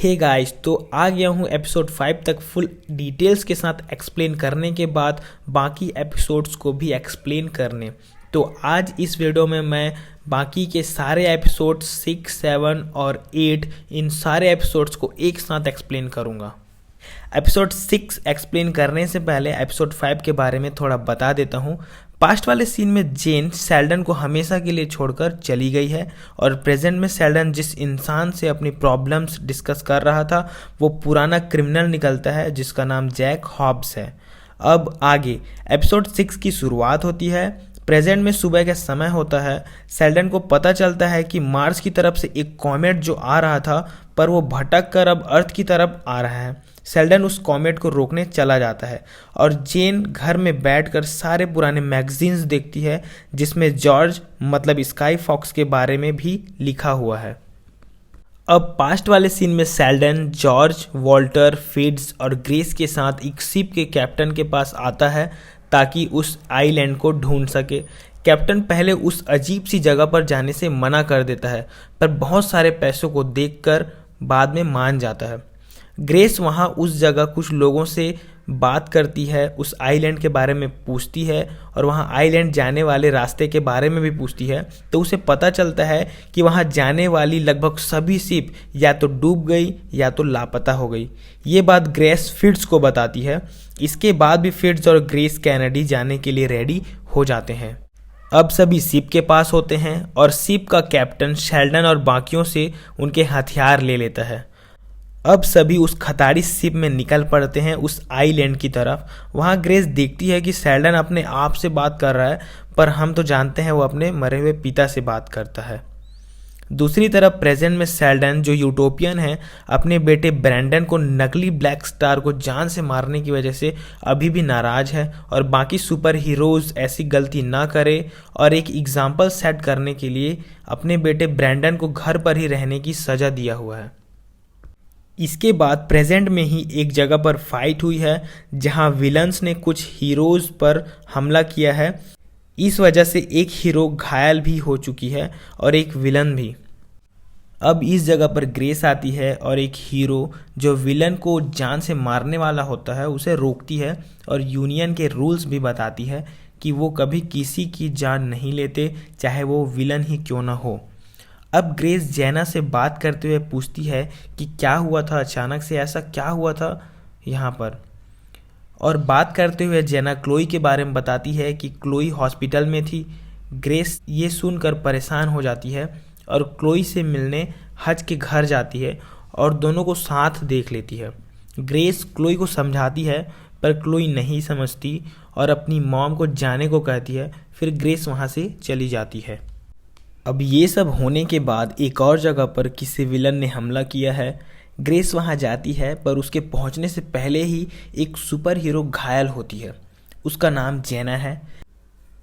Hey guys, तो आ गया हूँ एपिसोड 5 तक फुल डिटेल्स के साथ एक्सप्लेन करने के बाद बाकी एपिसोड्स को भी एक्सप्लेन करने। तो आज इस वीडियो में मैं बाकी के सारे एपिसोड 6, 7 और 8 इन सारे एपिसोड्स को एक साथ एक्सप्लेन करूँगा। एपिसोड 6 एक्सप्लेन करने से पहले एपिसोड 5 के बारे में थोड़ा बता देता हूँ। पास्ट वाले सीन में जेन शेल्डन को हमेशा के लिए छोड़कर चली गई है और प्रेजेंट में शेल्डन जिस इंसान से अपनी प्रॉब्लम्स डिस्कस कर रहा था वो पुराना क्रिमिनल निकलता है जिसका नाम जैक हॉब्स है। अब आगे एपिसोड 6 की शुरुआत होती है। प्रेजेंट में सुबह का समय होता है। शेल्डन को पता चलता है कि मार्स की तरफ से एक कॉमेट जो आ रहा था पर वो भटक कर अब अर्थ की तरफ आ रहा है। शेल्डन उस कॉमेट को रोकने चला जाता है और जेन घर में बैठकर सारे पुराने मैगजीन्स देखती है जिसमें जॉर्ज मतलब स्काई फॉक्स के बारे में भी लिखा हुआ है। अब पास्ट वाले सीन में शेल्डन, जॉर्ज, वॉल्टर, फिट्ज और ग्रेस के साथ एक शिप के कैप्टन के पास आता है ताकि उस आइलैंड को ढूंढ सके। कैप्टन पहले उस अजीब सी जगह पर जाने से मना कर देता है पर बहुत सारे पैसों को देखकर बाद में मान जाता है। ग्रेस वहाँ उस जगह कुछ लोगों से बात करती है, उस आइलैंड के बारे में पूछती है और वहाँ आइलैंड जाने वाले रास्ते के बारे में भी पूछती है। तो उसे पता चलता है कि वहाँ जाने वाली लगभग सभी शिप या तो डूब गई या तो लापता हो गई। ये बात ग्रेस फिट्ज को बताती है। इसके बाद भी फिट्ज और ग्रेस कनाडा जाने के लिए रेडी हो जाते हैं। अब सभी शिप के पास होते हैं और शिप का कैप्टन शेल्डन और बाकियों से उनके हथियार ले लेता है। अब सभी उस खतारी शिप में निकल पड़ते हैं उस आइलैंड की तरफ। वहाँ ग्रेस देखती है कि शेल्डन अपने आप से बात कर रहा है पर हम तो जानते हैं वो अपने मरे हुए पिता से बात करता है। दूसरी तरफ प्रेजेंट में शेल्डन जो यूटोपियन है अपने बेटे ब्रैंडन को नकली ब्लैक स्टार को जान से मारने की वजह से अभी भी नाराज है और बाकी सुपर हीरोज ऐसी गलती ना करे और एक एग्जाम्पल सेट करने के लिए अपने बेटे ब्रैंडन को घर पर ही रहने की सज़ा दिया हुआ है। इसके बाद प्रेजेंट में ही एक जगह पर फाइट हुई है जहां विलन्स ने कुछ हीरोज पर हमला किया है। इस वजह से एक हीरो घायल भी हो चुकी है और एक विलन भी। अब इस जगह पर ग्रेस आती है और एक हीरो जो विलन को जान से मारने वाला होता है उसे रोकती है और यूनियन के रूल्स भी बताती है कि वो कभी किसी की जान नहीं लेते चाहे वो विलन ही क्यों ना हो। अब ग्रेस जेना से बात करते हुए पूछती है कि क्या हुआ था, अचानक से ऐसा क्या हुआ था यहाँ पर। और बात करते हुए जेना क्लोई के बारे में बताती है कि क्लोई हॉस्पिटल में थी। ग्रेस ये सुनकर परेशान हो जाती है और क्लोई से मिलने हज के घर जाती है और दोनों को साथ देख लेती है। ग्रेस क्लोई को समझाती है पर क्लोई नहीं समझती और अपनी मॉम को जाने को कहती है। फिर ग्रेस वहाँ से चली जाती है। अब ये सब होने के बाद एक और जगह पर किसी विलन ने हमला किया है। ग्रेस वहाँ जाती है पर उसके पहुँचने से पहले ही एक सुपर हीरो घायल होती है। उसका नाम जेना है।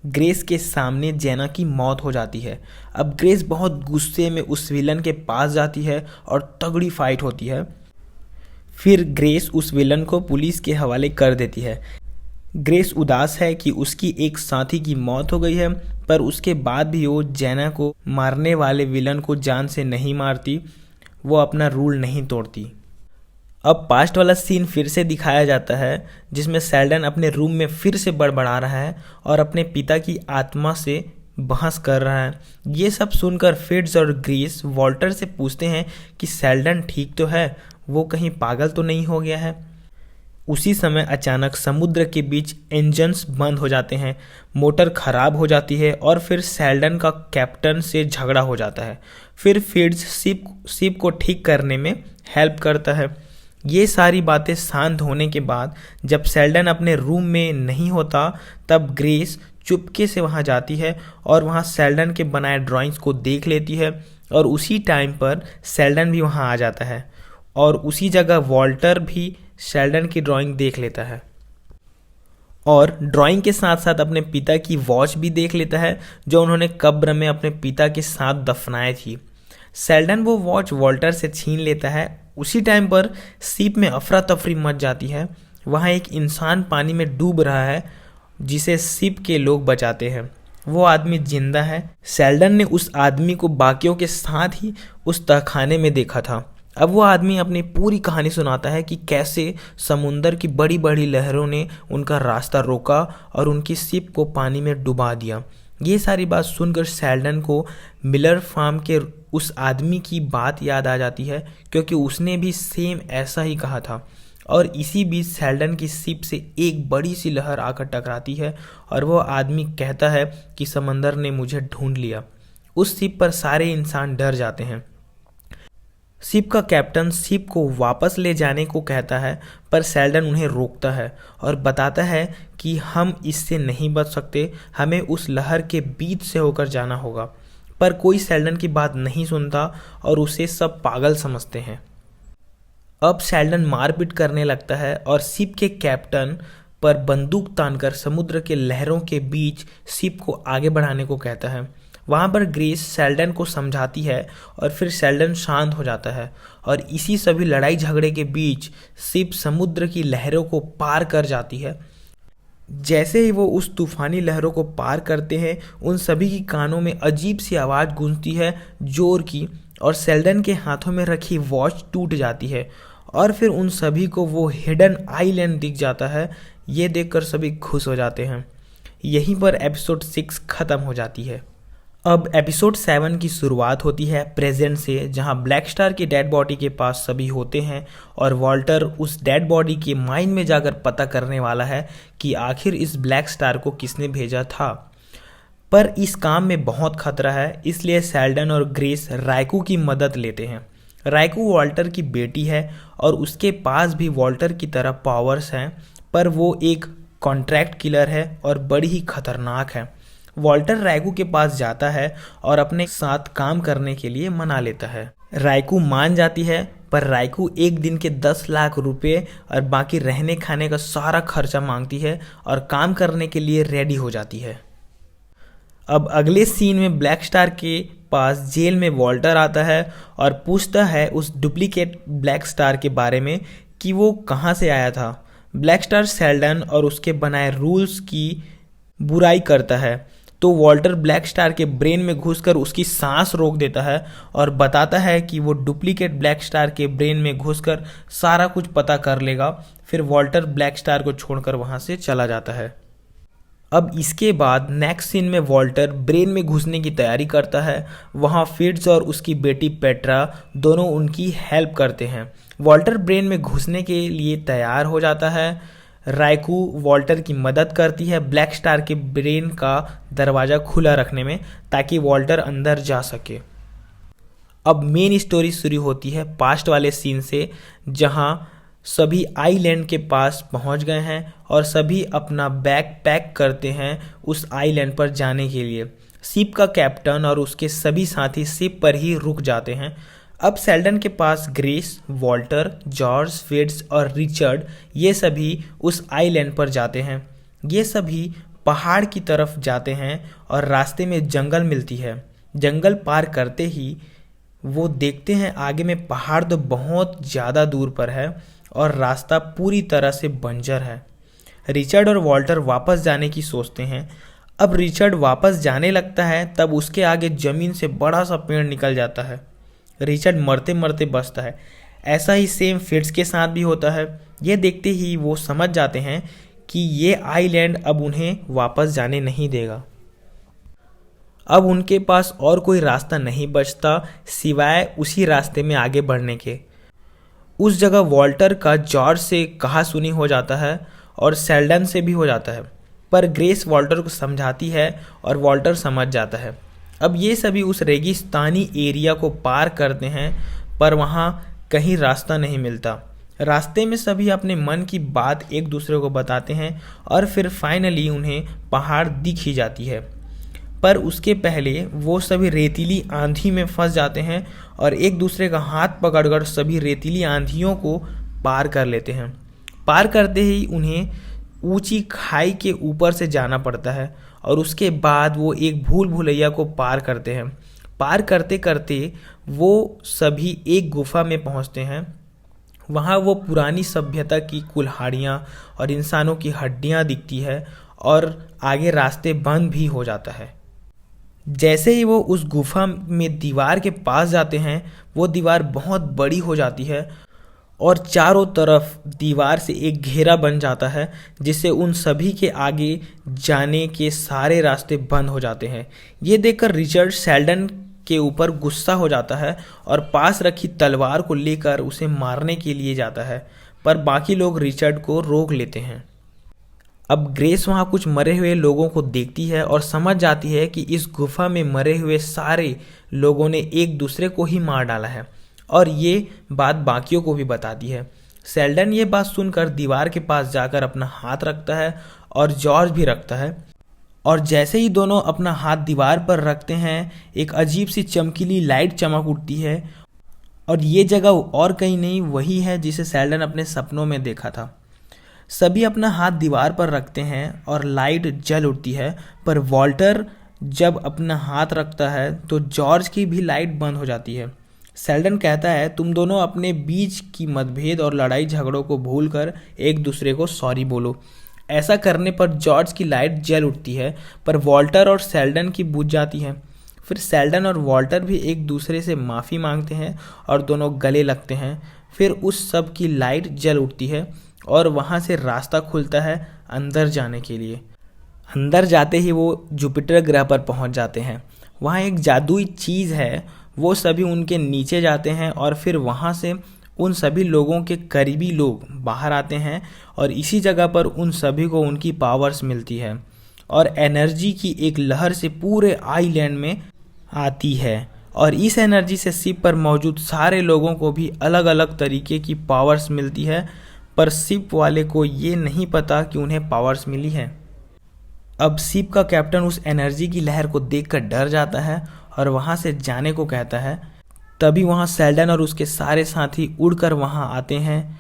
ग्रेस के सामने जेना की मौत हो जाती है। अब ग्रेस बहुत गुस्से में उस विलन के पास जाती है और तगड़ी फाइट होती है। फिर ग्रेस उस विलन को पुलिस के हवाले कर देती है। ग्रेस उदास है कि उसकी एक साथी की मौत हो गई है पर उसके बाद भी वो जेना को मारने वाले विलन को जान से नहीं मारती, वो अपना रूल नहीं तोड़ती। अब पास्ट वाला सीन फिर से दिखाया जाता है जिसमें शेल्डन अपने रूम में फिर से बड़बड़ा रहा है और अपने पिता की आत्मा से बहस कर रहा है। ये सब सुनकर फिट्ज और ग्रेस वॉल्टर से पूछते हैं कि शेल्डन ठीक तो है, वो कहीं पागल तो नहीं हो गया है। उसी समय अचानक समुद्र के बीच इंजन्स बंद हो जाते हैं, मोटर खराब हो जाती है और फिर शेल्डन का कैप्टन से झगड़ा हो जाता है। फिर फिट्ज शिप को ठीक करने में हेल्प करता है। ये सारी बातें शांत होने के बाद जब शेल्डन अपने रूम में नहीं होता तब ग्रेस चुपके से वहाँ जाती है और वहाँ शेल्डन के बनाए ड्राइंग्स को देख लेती है और उसी टाइम पर शेल्डन भी वहाँ आ जाता है और उसी जगह वॉल्टर भी शेल्डन की ड्राइंग देख लेता है और ड्राइंग के साथ साथ अपने पिता की वॉच भी देख लेता है जो उन्होंने कब्र में अपने पिता के साथ दफनाई थी। शेल्डन वो वॉच वॉल्टर से छीन लेता है। उसी टाइम पर शिप में अफरा तफरी मच जाती है। वहाँ एक इंसान पानी में डूब रहा है जिसे शिप के लोग बचाते हैं। वो आदमी जिंदा है। शेल्डन ने उस आदमी को बाकियों के साथ ही उस तहखाने में देखा था। अब वो आदमी अपनी पूरी कहानी सुनाता है कि कैसे समुंदर की बड़ी बड़ी लहरों ने उनका रास्ता रोका और उनकी शिप को पानी में डुबा दिया। ये सारी बात सुनकर शेल्डन को मिलर फार्म के उस आदमी की बात याद आ जाती है, क्योंकि उसने भी सेम ऐसा ही कहा था। और इसी बीच शेल्डन की शिप से एक बड़ी सी लहर आकर टकराती है और वो आदमी कहता है कि समंदर ने मुझे ढूंढ लिया। उस शिप पर सारे इंसान डर जाते हैं। शिप का कैप्टन शिप को वापस ले जाने को कहता है, पर शेल्डन उन्हें रोकता है और बताता है कि हम इससे नहीं बच सकते, हमें उस लहर के बीच से होकर जाना होगा। पर कोई शेल्डन की बात नहीं सुनता और उसे सब पागल समझते हैं। अब शेल्डन मारपीट करने लगता है और शिप के कैप्टन पर बंदूक तानकर समुद्र के लहरों के बीच शिप को आगे बढ़ाने को कहता है। वहाँ पर ग्रेस शेल्डन को समझाती है और फिर शेल्डन शांत हो जाता है और इसी सभी लड़ाई झगड़े के बीच शिप समुद्र की लहरों को पार कर जाती है। जैसे ही वो उस तूफानी लहरों को पार करते हैं, उन सभी की कानों में अजीब सी आवाज़ गूंजती है जोर की, और शेल्डन के हाथों में रखी वॉच टूट जाती है और फिर उन सभी को वो हिडन आइलैंड दिख जाता है। ये देखकर सभी खुश हो जाते हैं। यहीं पर एपिसोड 6 ख़त्म हो जाती है। अब एपिसोड 7 की शुरुआत होती है प्रेजेंट से, जहां ब्लैक स्टार की डेड बॉडी के पास सभी होते हैं और वॉल्टर उस डेड बॉडी के माइंड में जाकर पता करने वाला है कि आखिर इस ब्लैक स्टार को किसने भेजा था। पर इस काम में बहुत खतरा है, इसलिए शेल्डन और ग्रेस रायकू की मदद लेते हैं। रायकू वॉल्टर की बेटी है और उसके पास भी वॉल्टर की तरह पावर्स हैं, पर वो एक कॉन्ट्रैक्ट किलर है और बड़ी ही खतरनाक है। वॉल्टर रायकू के पास जाता है और अपने साथ काम करने के लिए मना लेता है। रायकू मान जाती है, पर रायकू एक दिन के 10 लाख रुपए और बाकी रहने खाने का सारा खर्चा मांगती है और काम करने के लिए रेडी हो जाती है। अब अगले सीन में ब्लैक स्टार के पास जेल में वॉल्टर आता है और पूछता है उस डुप्लीकेट ब्लैक स्टार के बारे में कि वो कहाँ से आया था। ब्लैक स्टार शेल्डन और उसके बनाए रूल्स की बुराई करता है, तो वॉल्टर ब्लैक स्टार के ब्रेन में घुसकर उसकी सांस रोक देता है और बताता है कि वो डुप्लीकेट ब्लैक स्टार के ब्रेन में घुसकर सारा कुछ पता कर लेगा। फिर वॉल्टर ब्लैक स्टार को छोड़कर वहाँ से चला जाता है। अब इसके बाद नेक्स्ट सीन में वॉल्टर ब्रेन में घुसने की तैयारी करता है। वहाँ फिट्ज और उसकी बेटी पेट्रा दोनों उनकी हेल्प करते हैं। वॉल्टर ब्रेन में घुसने के लिए तैयार हो जाता है। रायकू वॉल्टर की मदद करती है ब्लैक स्टार के ब्रेन का दरवाज़ा खुला रखने में, ताकि वॉल्टर अंदर जा सके। अब मेन स्टोरी शुरू होती है पास्ट वाले सीन से, जहाँ सभी आइलैंड के पास पहुंच गए हैं और सभी अपना बैग पैक करते हैं उस आइलैंड पर जाने के लिए। शिप का कैप्टन और उसके सभी साथी शिप पर ही रुक जाते हैं। अब शेल्डन के पास ग्रेस, वॉल्टर, जॉर्ज, फिट्ज और रिचर्ड ये सभी उस आइलैंड पर जाते हैं। ये सभी पहाड़ की तरफ जाते हैं और रास्ते में जंगल मिलती है। जंगल पार करते ही वो देखते हैं आगे में पहाड़ तो बहुत ज़्यादा दूर पर है और रास्ता पूरी तरह से बंजर है। रिचर्ड और वॉल्टर वापस जाने की सोचते हैं। अब रिचर्ड वापस जाने लगता है, तब उसके आगे ज़मीन से बड़ा सा पेड़ निकल जाता है। रिचर्ड मरते मरते बचता है। ऐसा ही सेम फिट्ज के साथ भी होता है। ये देखते ही वो समझ जाते हैं कि ये आइलैंड अब उन्हें वापस जाने नहीं देगा। अब उनके पास और कोई रास्ता नहीं बचता सिवाय उसी रास्ते में आगे बढ़ने के। उस जगह वॉल्टर का जॉर्ज से कहा सुनी हो जाता है और शेल्डन से भी हो जाता है, पर ग्रेस वॉल्टर को समझाती है और वॉल्टर समझ जाता है। अब ये सभी उस रेगिस्तानी एरिया को पार करते हैं, पर वहाँ कहीं रास्ता नहीं मिलता। रास्ते में सभी अपने मन की बात एक दूसरे को बताते हैं और फिर फाइनली उन्हें पहाड़ दिख ही जाती है। पर उसके पहले वो सभी रेतीली आंधी में फंस जाते हैं और एक दूसरे का हाथ पकड़कर सभी रेतीली आंधियों को पार कर लेते हैं। पार करते ही उन्हें ऊंची खाई के ऊपर से जाना पड़ता है और उसके बाद वो एक भूल भुलैया को पार करते हैं। पार करते करते वो सभी एक गुफा में पहुंचते हैं। वहाँ वो पुरानी सभ्यता की कुल्हाड़ियाँ और इंसानों की हड्डियाँ दिखती है और आगे रास्ते बंद भी हो जाता है। जैसे ही वो उस गुफा में दीवार के पास जाते हैं, वो दीवार बहुत बड़ी हो जाती है और चारों तरफ दीवार से एक घेरा बन जाता है, जिससे उन सभी के आगे जाने के सारे रास्ते बंद हो जाते हैं। ये देखकर रिचर्ड शेल्डन के ऊपर गुस्सा हो जाता है और पास रखी तलवार को लेकर उसे मारने के लिए जाता है, पर बाकी लोग रिचर्ड को रोक लेते हैं। अब ग्रेस वहाँ कुछ मरे हुए लोगों को देखती है और समझ जाती है कि इस गुफा में मरे हुए सारे लोगों ने एक दूसरे को ही मार डाला है, और ये बात बाकियों को भी बताती है। शेल्डन ये बात सुनकर दीवार के पास जाकर अपना हाथ रखता है और जॉर्ज भी रखता है, और जैसे ही दोनों अपना हाथ दीवार पर रखते हैं, एक अजीब सी चमकीली लाइट चमक उठती है, और ये जगह और कहीं नहीं वही है जिसे शेल्डन अपने सपनों में देखा था। सभी अपना हाथ दीवार पर रखते हैं और लाइट जल उठती है, पर वॉल्टर जब अपना हाथ रखता है तो जॉर्ज की भी लाइट बंद हो जाती है। शेल्डन कहता है, तुम दोनों अपने बीच की मतभेद और लड़ाई झगड़ों को भूलकर एक दूसरे को सॉरी बोलो। ऐसा करने पर जॉर्ज की लाइट जल उठती है, पर वॉल्टर और शेल्डन की बुझ जाती है। फिर शेल्डन और वॉल्टर भी एक दूसरे से माफ़ी मांगते हैं और दोनों गले लगते हैं। फिर उस सब की लाइट जल उठती है और वहाँ से रास्ता खुलता है अंदर जाने के लिए। अंदर जाते ही वो जुपिटर ग्रह पर पहुँच जाते हैं। वहाँ एक जादुई चीज़ है, वो सभी उनके नीचे जाते हैं और फिर वहाँ से उन सभी लोगों के करीबी लोग बाहर आते हैं, और इसी जगह पर उन सभी को उनकी पावर्स मिलती है और एनर्जी की एक लहर से पूरे आइलैंड में आती है, और इस एनर्जी से शिप पर मौजूद सारे लोगों को भी अलग अलग तरीके की पावर्स मिलती है, पर शिप वाले को ये नहीं पता कि उन्हें पावर्स मिली है। अब शिप का कैप्टन उस एनर्जी की लहर को देखकर डर जाता है और वहाँ से जाने को कहता है। तभी वहाँ शेल्डन और उसके सारे साथी उड़कर वहाँ आते हैं।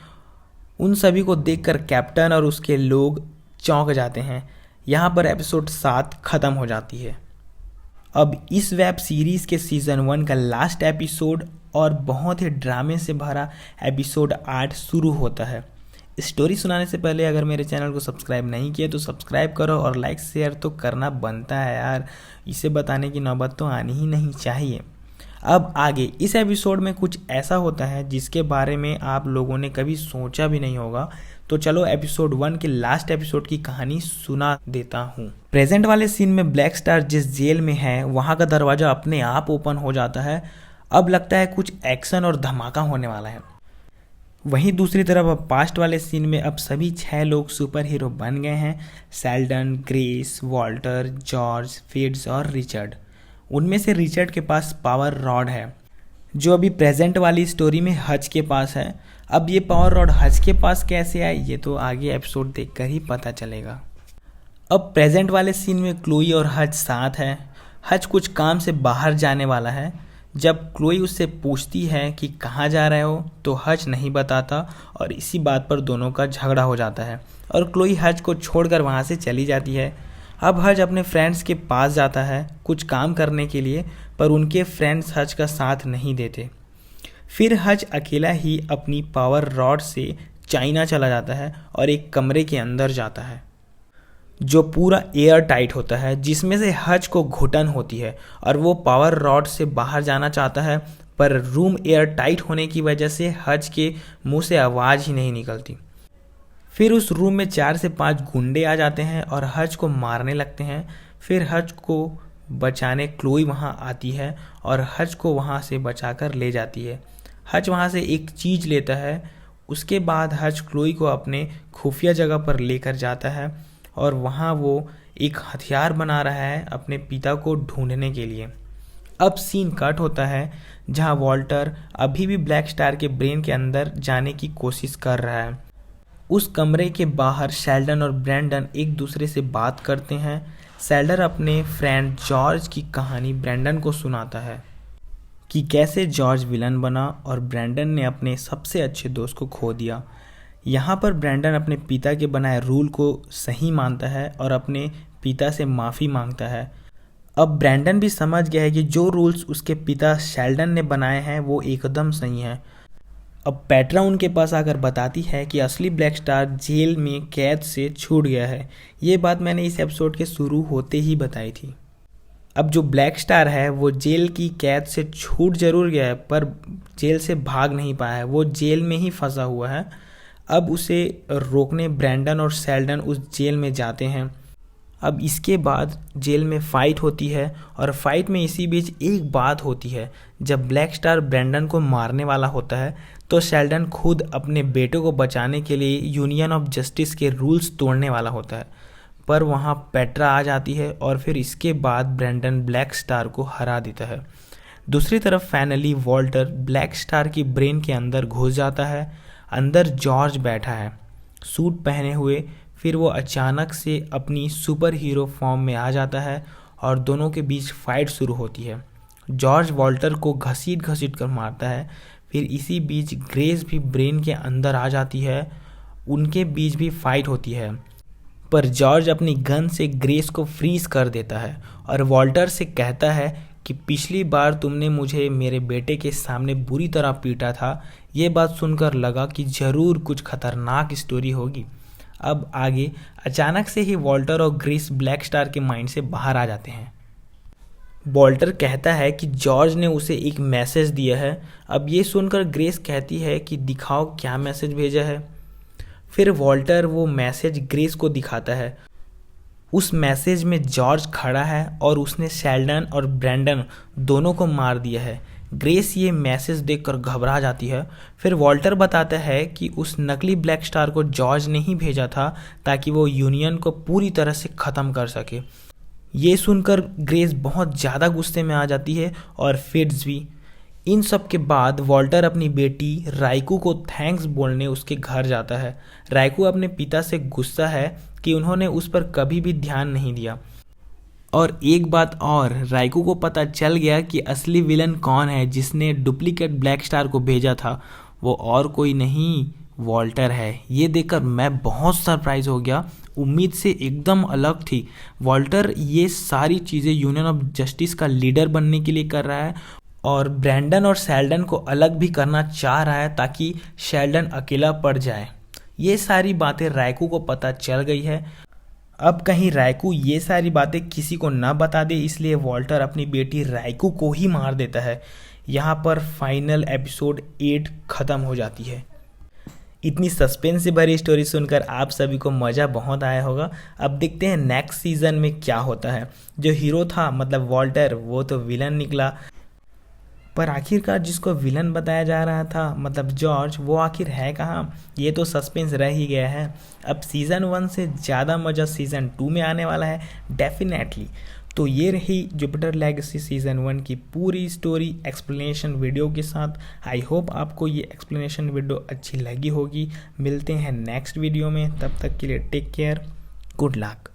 उन सभी को देखकर कैप्टन और उसके लोग चौंक जाते हैं। यहाँ पर एपिसोड 7 ख़त्म हो जाती है। अब इस वेब सीरीज़ के सीज़न 1 का लास्ट एपिसोड और बहुत ही ड्रामे से भरा एपिसोड 8 शुरू होता है। स्टोरी सुनाने से पहले अगर मेरे चैनल को सब्सक्राइब नहीं किया तो सब्सक्राइब करो, और लाइक शेयर तो करना बनता है यार, इसे बताने की नौबत तो आनी ही नहीं चाहिए। अब आगे इस एपिसोड में कुछ ऐसा होता है जिसके बारे में आप लोगों ने कभी सोचा भी नहीं होगा, तो चलो एपिसोड 1 के लास्ट एपिसोड की कहानी सुना देता हूँ। प्रेजेंट वाले सीन में ब्लैक स्टार जिस जेल में है वहाँ का दरवाज़ा अपने आप ओपन हो जाता है। अब लगता है कुछ एक्शन और धमाका होने वाला है। वहीं दूसरी तरफ अब पास्ट वाले सीन में अब सभी 6 लोग सुपर हीरो बन गए हैं। Sheldon, grace, Walter, George, Fitz और रिचर्ड। उनमें से रिचर्ड के पास पावर रॉड है, जो अभी प्रेजेंट वाली स्टोरी में हज के पास है। अब ये पावर रॉड हज के पास कैसे आए, ये तो आगे एपिसोड देखकर ही पता चलेगा। अब प्रेजेंट वाले सीन में क्लोई और हज साथ है। हज कुछ काम से बाहर जाने वाला है। जब क्लोई उससे पूछती है कि कहाँ जा रहे हो, तो हज नहीं बताता, और इसी बात पर दोनों का झगड़ा हो जाता है और क्लोई हज को छोड़कर वहाँ से चली जाती है। अब हज अपने फ्रेंड्स के पास जाता है कुछ काम करने के लिए, पर उनके फ्रेंड्स हज का साथ नहीं देते। फिर हज अकेला ही अपनी पावर रॉड से चाइना चला जाता है और एक कमरे के अंदर जाता है जो पूरा एयर टाइट होता है, जिसमें से हज को घुटन होती है और वो पावर रॉड से बाहर जाना चाहता है, पर रूम एयर टाइट होने की वजह से हज के मुंह से आवाज़ ही नहीं निकलती। फिर उस रूम में 4 से 5 गुंडे आ जाते हैं और हज को मारने लगते हैं। फिर हज को बचाने क्लोई वहाँ आती है और हज को वहाँ से बचाकर ले जाती है। हज वहाँ से एक चीज़ लेता है। उसके बाद हज क्लोई को अपने खुफिया जगह पर लेकर जाता है और वहाँ वो एक हथियार बना रहा है अपने पिता को ढूंढने के लिए। अब सीन कट होता है जहाँ वॉल्टर अभी भी ब्लैक स्टार के ब्रेन के अंदर जाने की कोशिश कर रहा है। उस कमरे के बाहर शेल्डन और ब्रैंडन एक दूसरे से बात करते हैं। शेल्डन अपने फ्रेंड जॉर्ज की कहानी ब्रैंडन को सुनाता है कि कैसे जॉर्ज विलन बना और ब्रैंडन ने अपने सबसे अच्छे दोस्त को खो दिया। यहाँ पर ब्रैंडन अपने पिता के बनाए रूल को सही मानता है और अपने पिता से माफ़ी मांगता है। अब ब्रैंडन भी समझ गया है कि जो रूल्स उसके पिता शेल्डन ने बनाए हैं वो एकदम सही हैं। अब पेट्रा उनके पास आकर बताती है कि असली ब्लैक स्टार जेल में कैद से छूट गया है। ये बात मैंने इस एपिसोड के शुरू होते ही बताई थी। अब जो ब्लैक स्टार है वो जेल की कैद से छूट जरूर गया है, पर जेल से भाग नहीं पाया है, वो जेल में ही फंसा हुआ है। अब उसे रोकने ब्रैंडन और शेल्डन उस जेल में जाते हैं। अब इसके बाद जेल में फ़ाइट होती है और फाइट में इसी बीच एक बात होती है। जब ब्लैक स्टार ब्रैंडन को मारने वाला होता है तो शेल्डन खुद अपने बेटे को बचाने के लिए यूनियन ऑफ जस्टिस के रूल्स तोड़ने वाला होता है, पर वहाँ पेट्रा आ जाती है और फिर इसके बाद ब्रैंडन ब्लैक स्टार को हरा देता है। दूसरी तरफ फाइनली वॉल्टर ब्लैक स्टार की ब्रेन के अंदर घुस जाता है। अंदर जॉर्ज बैठा है सूट पहने हुए। फिर वो अचानक से अपनी सुपर हीरो फॉर्म में आ जाता है और दोनों के बीच फाइट शुरू होती है। जॉर्ज वॉल्टर को घसीट घसीट कर मारता है। फिर इसी बीच ग्रेस भी ब्रेन के अंदर आ जाती है, उनके बीच भी फाइट होती है, पर जॉर्ज अपनी गन से ग्रेस को फ्रीज कर देता है और वॉल्टर से कहता है कि पिछली बार तुमने मुझे मेरे बेटे के सामने बुरी तरह पीटा था। ये बात सुनकर लगा कि ज़रूर कुछ खतरनाक स्टोरी होगी। अब आगे अचानक से ही वॉल्टर और ग्रेस ब्लैक स्टार के माइंड से बाहर आ जाते हैं। वॉल्टर कहता है कि जॉर्ज ने उसे एक मैसेज दिया है। अब ये सुनकर ग्रेस कहती है कि दिखाओ क्या मैसेज भेजा है। फिर वॉल्टर वो मैसेज ग्रेस को दिखाता है। उस मैसेज में जॉर्ज खड़ा है और उसने शेल्डन और ब्रैंडन दोनों को मार दिया है। ग्रेस ये मैसेज देखकर घबरा जाती है। फिर वॉल्टर बताता है कि उस नकली ब्लैक स्टार को जॉर्ज ने ही भेजा था ताकि वो यूनियन को पूरी तरह से ख़त्म कर सके। ये सुनकर ग्रेस बहुत ज़्यादा गुस्से में आ जाती है और फिट्स भी। इन सब के बाद वॉल्टर अपनी बेटी राइकू को थैंक्स बोलने उसके घर जाता है। राइकू अपने पिता से गुस्सा है कि उन्होंने उस पर कभी भी ध्यान नहीं दिया। और एक बात और, राइकू को पता चल गया कि असली विलन कौन है जिसने डुप्लीकेट ब्लैक स्टार को भेजा था। वो और कोई नहीं, वॉल्टर है। ये देखकर मैं बहुत सरप्राइज हो गया, उम्मीद से एकदम अलग थी। वॉल्टर ये सारी चीज़ें यूनियन ऑफ जस्टिस का लीडर बनने के लिए कर रहा है और ब्रैंडन और शेल्डन को अलग भी करना चाह रहा है ताकि शेल्डन अकेला पड़ जाए। ये सारी बातें राइकू को पता चल गई है। अब कहीं राइकू ये सारी बातें किसी को ना बता दे, इसलिए वॉल्टर अपनी बेटी राइकू को ही मार देता है। यहाँ पर फाइनल एपिसोड 8 ख़त्म हो जाती है। इतनी सस्पेंस से भरी स्टोरी सुनकर आप सभी को मज़ा बहुत आया होगा। अब देखते हैं नेक्स्ट सीज़न में क्या होता है। जो हीरो था मतलब वॉल्टर, वो तो विलन निकला, पर आखिरकार जिसको विलन बताया जा रहा था मतलब जॉर्ज, वो आखिर है कहाँ, ये तो सस्पेंस रह ही गया है। अब सीज़न 1 से ज़्यादा मज़ा सीज़न 2 में आने वाला है डेफिनेटली। तो ये रही जुपिटर लेगेसी सीज़न 1 की पूरी स्टोरी एक्सप्लेनेशन वीडियो के साथ। आई होप आपको ये एक्सप्लेनेशन वीडियो अच्छी लगी होगी। मिलते हैं नेक्स्ट वीडियो में, तब तक के लिए टेक केयर, गुड लक।